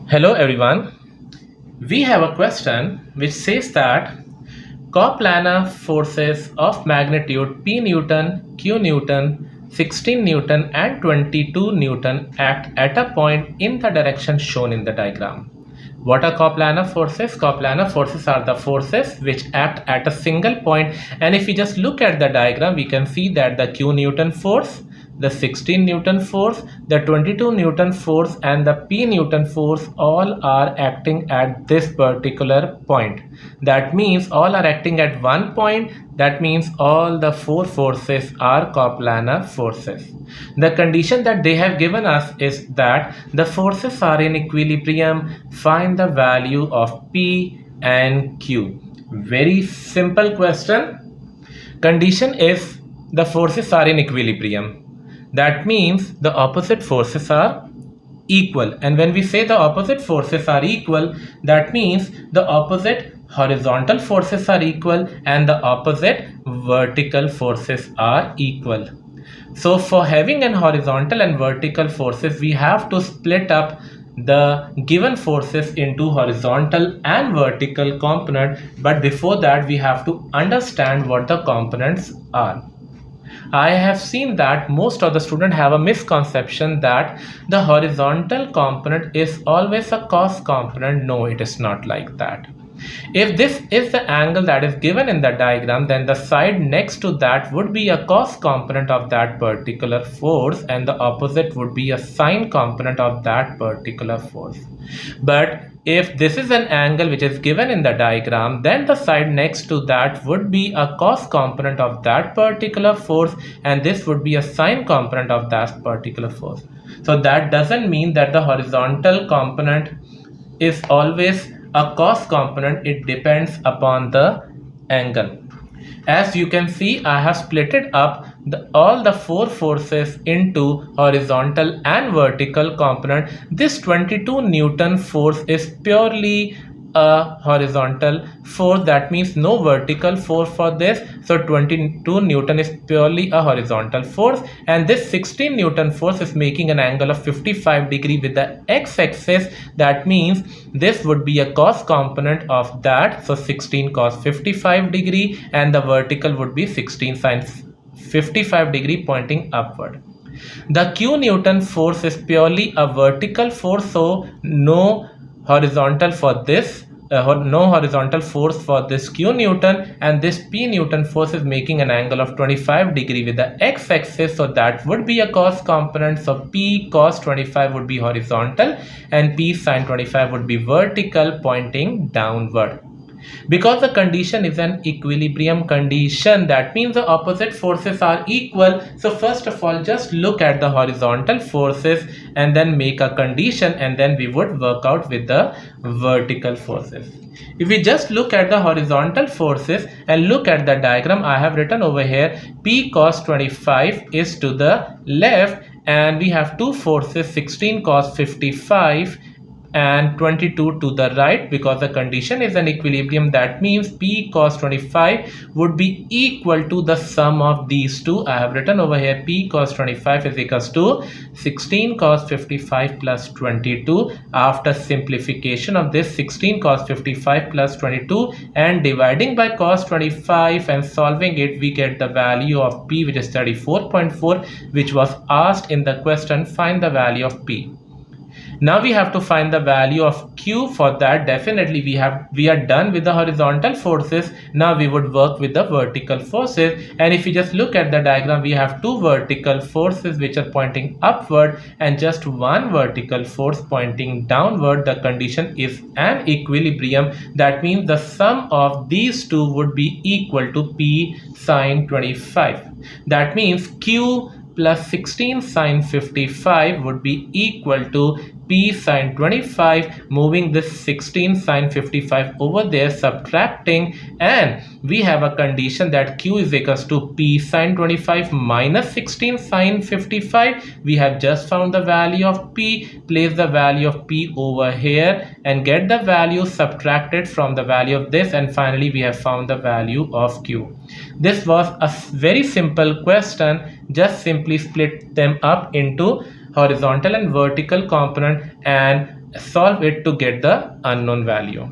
Hello everyone. We have a question which says that coplanar forces of magnitude P Newton, Q Newton, 16 Newton and 22 Newton act at a point in the direction shown in the diagram. What are coplanar forces? Coplanar forces are the forces which act at a single point, and if we just look at the diagram we can see that the Q Newton force, the 16 Newton force, the 22 Newton force and the P Newton force all are acting at this particular point. That means all are acting at one point. That means all the four forces are coplanar forces. The condition that they have given us is that the forces are in equilibrium. Find the value of P and Q. Very simple question. Condition is the forces are in equilibrium. That means the opposite forces are equal, and when we say the opposite forces are equal, that means the opposite horizontal forces are equal and the opposite vertical forces are equal. So for having an horizontal and vertical forces, we have to split up the given forces into horizontal and vertical component, but before that we have to understand what the components are. I have seen that most of the students have a misconception that the horizontal component is always a cos component. No, it is not like that. If this is the angle that is given in the diagram, then the side next to that would be a cos component of that particular force and the opposite would be a sine component of that particular force. But if this is an angle which is given in the diagram, then the side next to that would be a cos component of that particular force and this would be a sine component of that particular force. So that doesn't mean that the horizontal component is always a cos component. It depends upon the angle. As you can see, I have splitted up all the four forces into horizontal and vertical component. This 22 Newton force is purely a horizontal force. That means no vertical force for this. So 22 Newton is purely a horizontal force, and this 16 Newton force is making an angle of 55 degree with the x-axis. That means this would be a cos component of that. So 16 cos 55 degree and the vertical would be 16 sin 55 degree pointing upward. The Q Newton force is purely a vertical force, so no horizontal for this, no horizontal force for this Q Newton, and this P Newton force is making an angle of 25 degree with the x-axis, so that would be a cos component. So P cos 25 would be horizontal and P sin 25 would be vertical pointing downward. Because the condition is an equilibrium condition, that means the opposite forces are equal. So first of all, just look at the horizontal forces and then make a condition, and then we would work out with the vertical forces. If we just look at the horizontal forces and look at the diagram, I have written over here P cos 25 is to the left and we have two forces, 16 cos 55 and 22 to the right. Because the condition is an equilibrium, that means P cos 25 would be equal to the sum of these two. I have written over here P cos 25 is equals to 16 cos 55 plus 22. After simplification of this 16 cos 55 plus 22 and dividing by cos 25 and solving it, we get the value of P, which is 34.4, which was asked in the question. Find the value of P. Now we have to find the value of Q. For that, definitely we are done with the horizontal forces. Now we would work with the vertical forces, and if you just look at the diagram, we have two vertical forces which are pointing upward and just one vertical force pointing downward. The condition is an equilibrium. That means the sum of these two would be equal to P sin 25. That means Q plus 16 sin 55 would be equal to P sin 25, moving this 16 sin 55 over there, subtracting, and we have a condition that Q is equals to P sin 25 minus 16 sin 55. We have just found the value of P. Place the value of P over here and get the value subtracted from the value of this, and finally we have found the value of Q. This was a very simple question. Just simply split them up into horizontal and vertical component and solve it to get the unknown value.